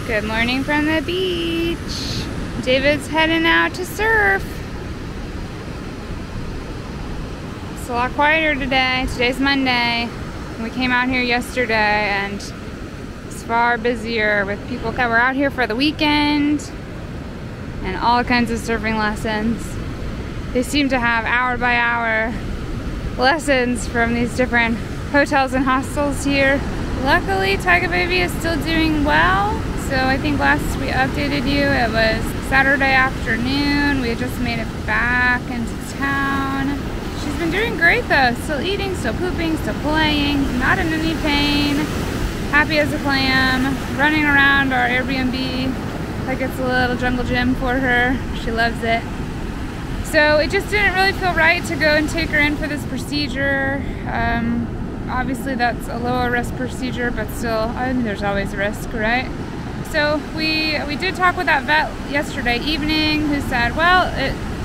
Good morning from the beach. David's heading out to surf. It's a lot quieter today. Today's Monday. We came out here yesterday and it's far busier with people that were out here for the weekend and all kinds of surfing lessons. They seem to have hour by hour lessons from these different hotels and hostels here. Luckily, Tyga baby is still doing well. So I think last we updated you, it was Saturday afternoon. We had just made it back into town. She's been doing great though. Still eating, still pooping, still playing. Not in any pain. Happy as a clam. Running around our Airbnb like it's a little jungle gym for her. She loves it. So it just didn't really feel right to go and take her in for this procedure. Obviously that's a lower risk procedure, but still, I mean, there's always a risk, right? So we did talk with that vet yesterday evening who said, well,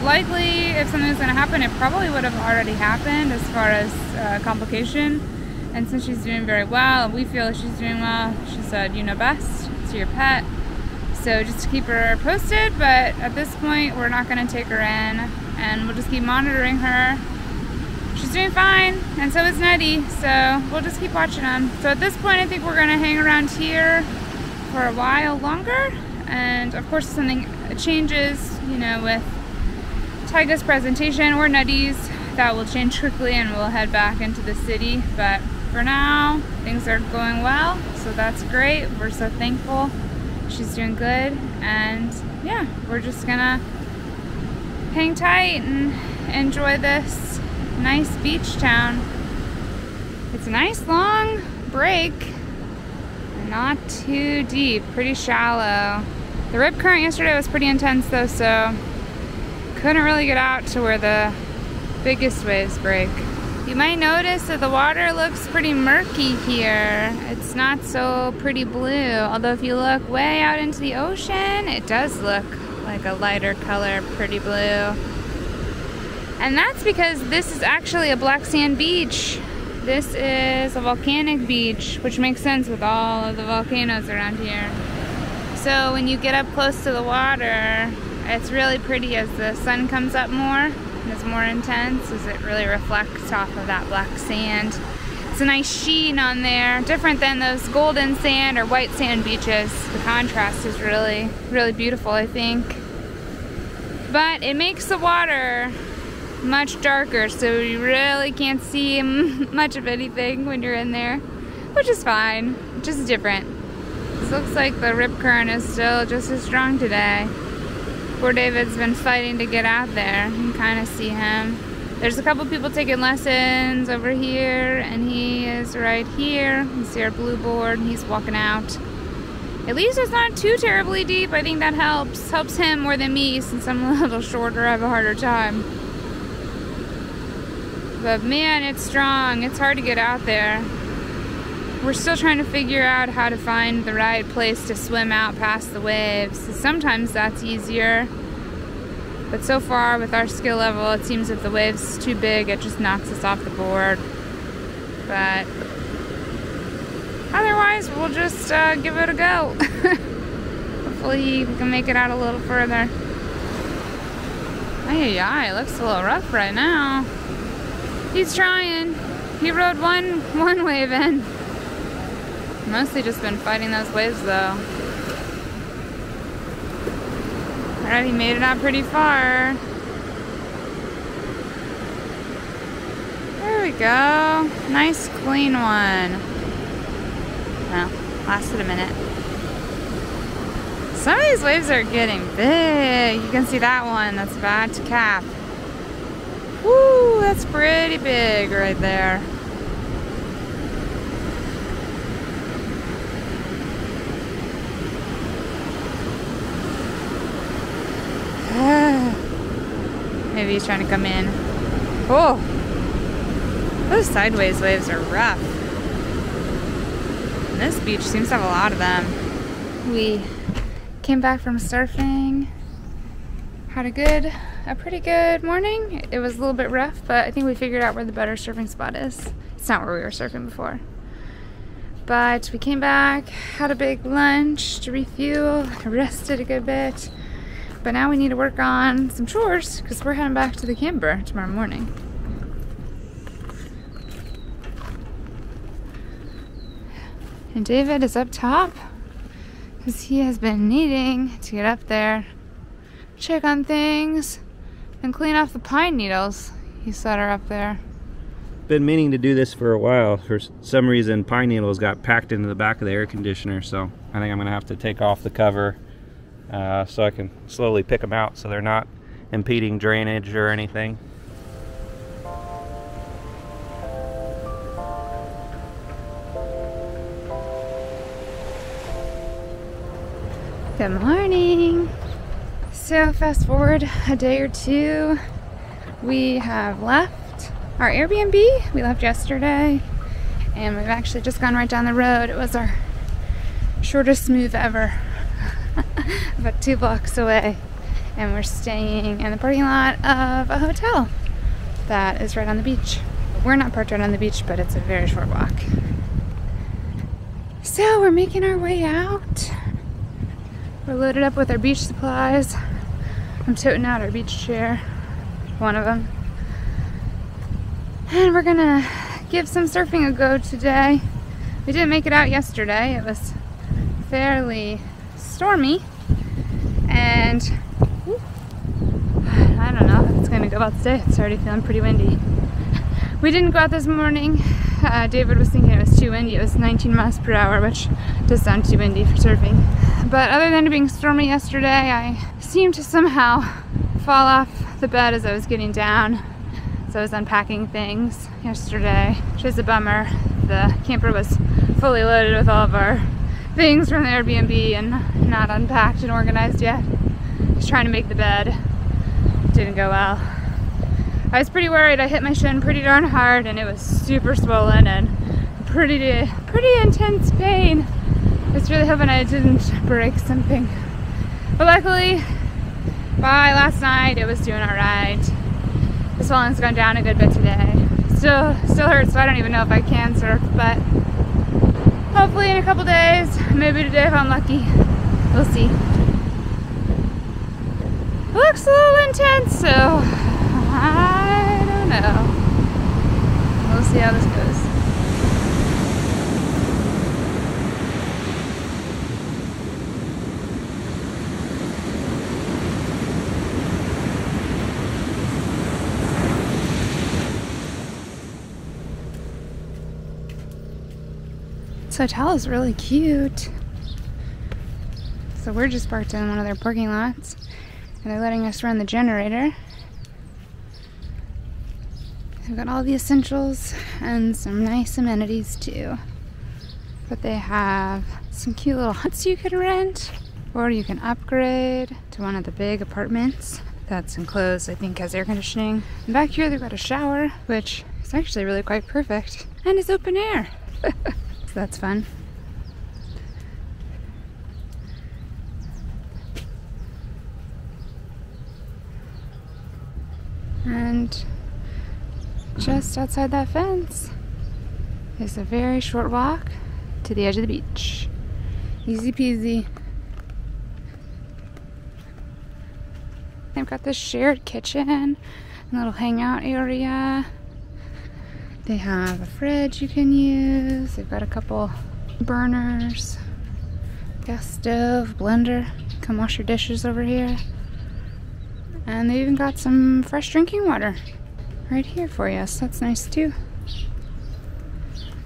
likely if something was going to happen, it probably would have already happened as far as complication. And since she's doing very well, and we feel like she's doing well, she said, you know best, it's your pet. So just to keep her posted, but at this point, we're not going to take her in, and we'll just keep monitoring her. She's doing fine, and so is Nutty, so we'll just keep watching them. So at this point, I think we're going to hang around here for a while longer, and of course if something changes, you know, with Tyga's presentation or Nutty's, that will change quickly and we'll head back into the city. But for now, things are going well, so that's great. We're so thankful. She's doing good, and yeah, we're just gonna hang tight and enjoy this nice beach town. It's a nice long break. Not too deep, pretty shallow. The rip current yesterday was pretty intense though, so couldn't really get out to where the biggest waves break. You might notice that the water looks pretty murky here. It's not so pretty blue, although if you look way out into the ocean, it does look like a lighter color, pretty blue. And that's because this is actually a black sand beach. This is a volcanic beach, which makes sense with all of the volcanoes around here. So when you get up close to the water, it's really pretty as the sun comes up more and it's more intense as it really reflects off of that black sand. It's a nice sheen on there, different than those golden sand or white sand beaches. The contrast is really, really beautiful, I think. But it makes the water much darker, so you really can't see much of anything when you're in there, which is fine, just different. This looks like the rip current is still just as strong today. Poor David's been fighting to get out there. You can kind of see him. There's a couple people taking lessons over here, and he is right here. You see our blue board, and he's walking out. At least it's not too terribly deep. I think that helps him more than me, since I'm a little shorter, I have a harder time. But man, it's strong. It's hard to get out there. We're still trying to figure out how to find the right place to swim out past the waves. Sometimes that's easier. But so far, with our skill level, it seems if the wave's too big, it just knocks us off the board. But otherwise, we'll just give it a go. Hopefully, we can make it out a little further. Ay, it looks a little rough right now. He's trying. He rode one wave in. Mostly just been fighting those waves though. Alright, he made it out pretty far. There we go. Nice clean one. Well, lasted a minute. Some of these waves are getting big. You can see that one. That's about to cap. Woo, that's pretty big right there. Maybe he's trying to come in. Oh, those sideways waves are rough. And this beach seems to have a lot of them. We came back from surfing. Had a pretty good morning. It was a little bit rough, but I think we figured out where the better surfing spot is. It's not where we were surfing before. But we came back, had a big lunch to refuel, rested a good bit. But now we need to work on some chores because we're heading back to the camper tomorrow morning. And David is up top because he has been needing to get up there, check on things, and clean off the pine needles he set her up there. Been meaning to do this for a while. For some reason, pine needles got packed into the back of the air conditioner, so I think I'm gonna have to take off the cover so I can slowly pick them out so they're not impeding drainage or anything. Good morning. So fast forward a day or two, we have left our Airbnb. We left yesterday and we've actually just gone right down the road. It was our shortest move ever, about 2 blocks away, and we're staying in the parking lot of a hotel that is right on the beach. We're not parked right on the beach, but it's a very short walk. So we're making our way out. We're loaded up with our beach supplies. I'm toting out our beach chair, one of them. And we're gonna give some surfing a go today. We didn't make it out yesterday. It was fairly stormy. And I don't know if it's gonna go out today. It's already feeling pretty windy. We didn't go out this morning. David was thinking it was too windy. It was 19 miles per hour, which does sound too windy for surfing. But other than it being stormy yesterday, I seemed to somehow fall off the bed as I was getting down. So I was unpacking things yesterday, which is a bummer. The camper was fully loaded with all of our things from the Airbnb and not unpacked and organized yet. Just trying to make the bed. Didn't go well. I was pretty worried. I hit my shin pretty darn hard and it was super swollen and pretty intense pain. I was really hoping I didn't break something. But luckily, by last night, it was doing all right. The swelling's gone down a good bit today. Still hurts, so I don't even know if I can surf, but hopefully in a couple days, maybe today if I'm lucky, we'll see. It looks a little intense, so I don't know. We'll see how this goes. This hotel is really cute. So we're just parked in one of their parking lots and they're letting us run the generator. They've got all the essentials and some nice amenities too. But they have some cute little huts you can rent, or you can upgrade to one of the big apartments that's enclosed, I think has air conditioning. And back here they've got a shower, which is actually really quite perfect, and it's open air. So that's fun. And just outside that fence is a very short walk to the edge of the beach. Easy peasy. They've got this shared kitchen, a little hangout area. They have a fridge you can use. They've got a couple burners, gas stove, blender. Come wash your dishes over here. And they even got some fresh drinking water right here for you, so that's nice too.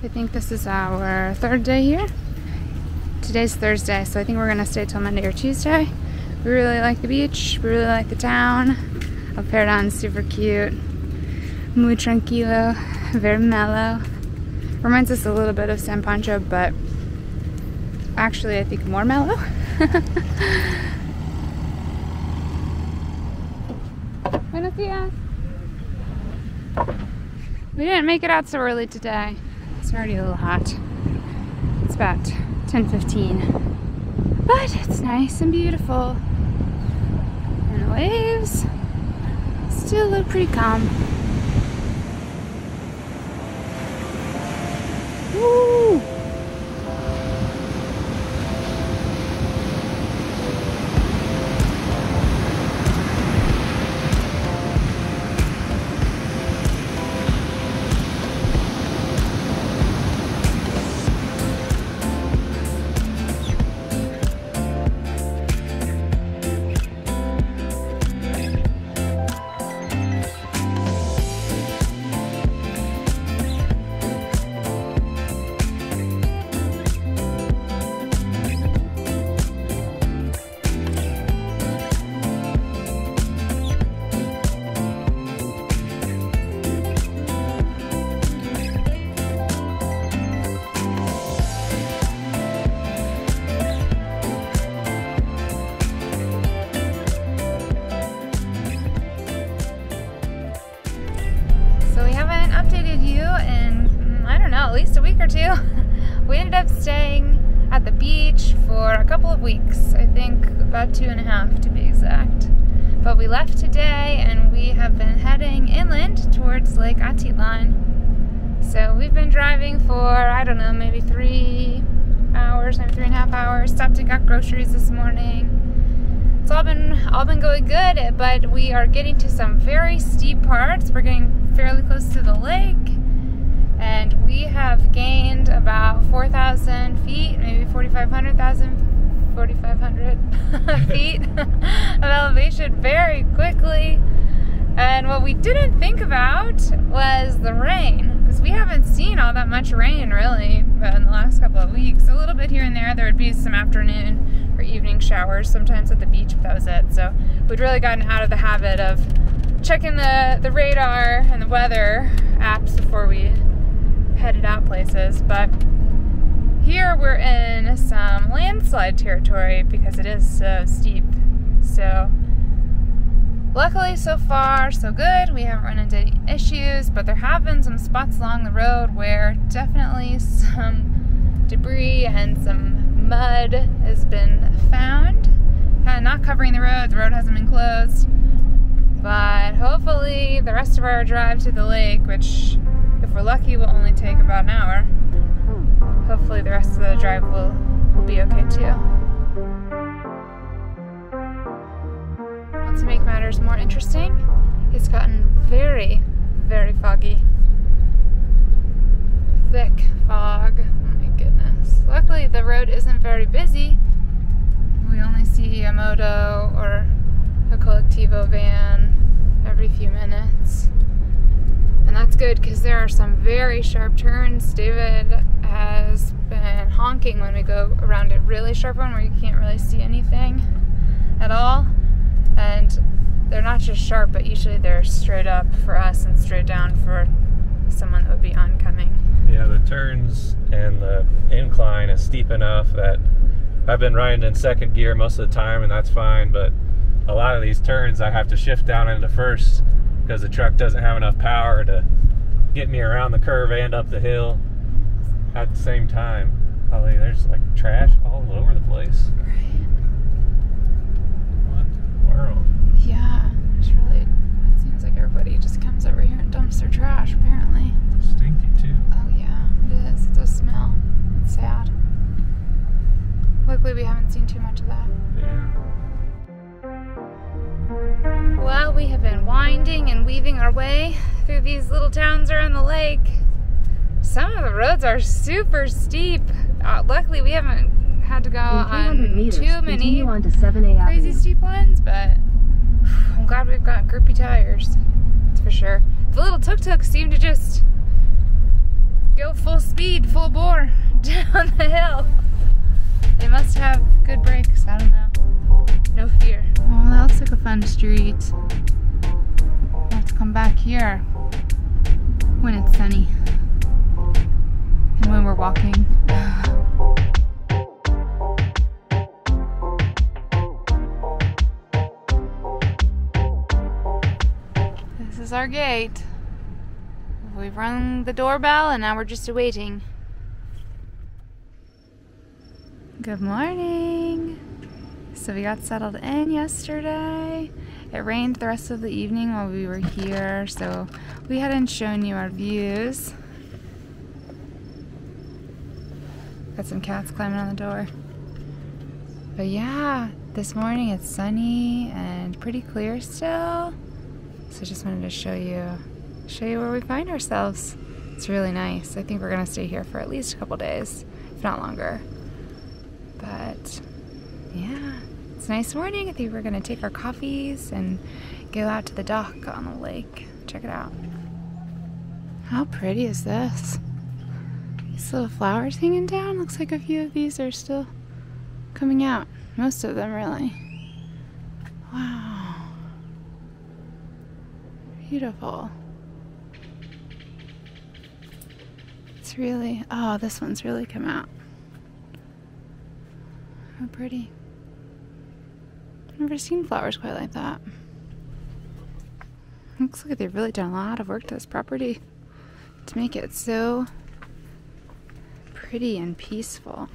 I think this is our third day here. Today's Thursday, so I think we're gonna stay till Monday or Tuesday. We really like the beach, we really like the town. Paredon is super cute. Muy tranquilo, very mellow. Reminds us a little bit of San Pancho, but actually I think more mellow. Buenos dias. We didn't make it out so early today. It's already a little hot. It's about 10:15. But it's nice and beautiful. And the waves still look pretty calm. Woo! weeks. I think about 2.5 to be exact. But we left today and we have been heading inland towards Lake Atitlán. So we've been driving for, I don't know, maybe 3 hours, maybe 3.5 hours. Stopped and got groceries this morning. It's all been going good, but we are getting to some very steep parts. We're getting fairly close to the lake, and we have gained about 4,000 feet, maybe 4,500 feet of elevation very quickly. And what we didn't think about was the rain, because we haven't seen all that much rain really in the last couple of weeks. A little bit here and there. There would be some afternoon or evening showers, sometimes at the beach, but that was it. So we'd really gotten out of the habit of checking the radar and the weather apps before we headed out places. But here we're in some landslide territory because it is so steep. So luckily, so far, so good. We haven't run into any issues, but there have been some spots along the road where definitely some debris and some mud has been found. Kind of not covering the road hasn't been closed. But hopefully the rest of our drive to the lake, which if we're lucky will only take about an hour, hopefully the rest of the drive will be okay too. To make matters more interesting, it's gotten very, very foggy. Thick fog. Oh my goodness. Luckily the road isn't very busy. We only see a moto or a colectivo van every few minutes. And that's good because there are some very sharp turns. David has been honking when we go around a really sharp one where you can't really see anything at all. And they're not just sharp, but usually they're straight up for us and straight down for someone that would be oncoming. Yeah, the turns and the incline is steep enough that I've been riding in second gear most of the time, and that's fine, but a lot of these turns I have to shift down into first because the truck doesn't have enough power to get me around the curve and up the hill at the same time. Probably there's like trash all over the place. Yeah, it's really, it seems like everybody just comes over here and dumps their trash, apparently. Stinky too. Oh yeah, it is. It does smell. It's sad. Luckily we haven't seen too much of that. Yeah. Well, we have been winding and weaving our way through these little towns around the lake. Some of the roads are super steep. Luckily we haven't had to go on too many crazy steep ones, but I'm glad we've got grippy tires, that's for sure. The little tuk-tuks seem to just go full speed, full bore down the hill. They must have good brakes, I don't know. No fear. Oh, that looks like a fun street. I'll have to come back here when it's sunny and when we're walking. This is our gate. We've rung the doorbell and now we're just awaiting. Good morning. So we got settled in yesterday. It rained the rest of the evening while we were here, so we hadn't shown you our views. Got some cats climbing on the door. But yeah, this morning it's sunny and pretty clear still. So just wanted to show you where we find ourselves. It's really nice. I think we're gonna stay here for at least a couple days, if not longer. But yeah, it's a nice morning. I think we're gonna take our coffees and go out to the dock on the lake. Check it out. How pretty is this? These little flowers hanging down. Looks like a few of these are still coming out. Most of them, really. Wow. Beautiful. It's really, oh, this one's really come out. How pretty. I've never seen flowers quite like that. Looks like they've really done a lot of work to this property to make it so pretty and peaceful.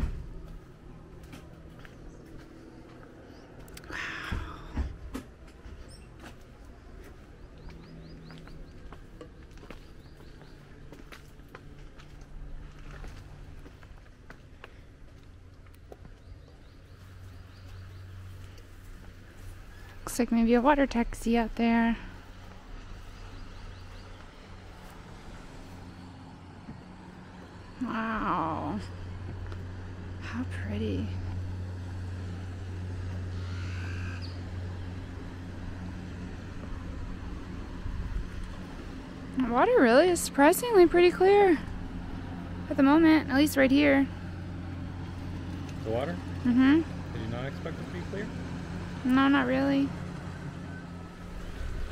Looks like maybe a water taxi out there. Wow. How pretty. The water really is surprisingly pretty clear at the moment, at least right here. The water? Mm-hmm. Did you not expect it to be clear? No, not really.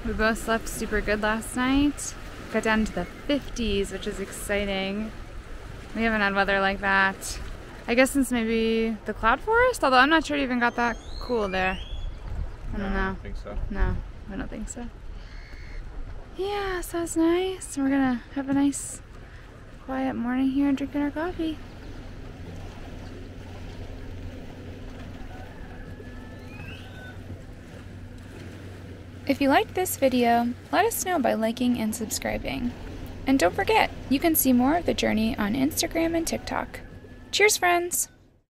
We both slept super good last night. Got down to the 50s, which is exciting. We haven't had weather like that, I guess, since maybe the cloud forest, although I'm not sure it even got that cool there. I don't know. I don't think so. No, I don't think so. Yeah, so it's nice. We're gonna have a nice quiet morning here and drinking our coffee. If you liked this video, let us know by liking and subscribing. And don't forget, you can see more of the journey on Instagram and TikTok. Cheers, friends!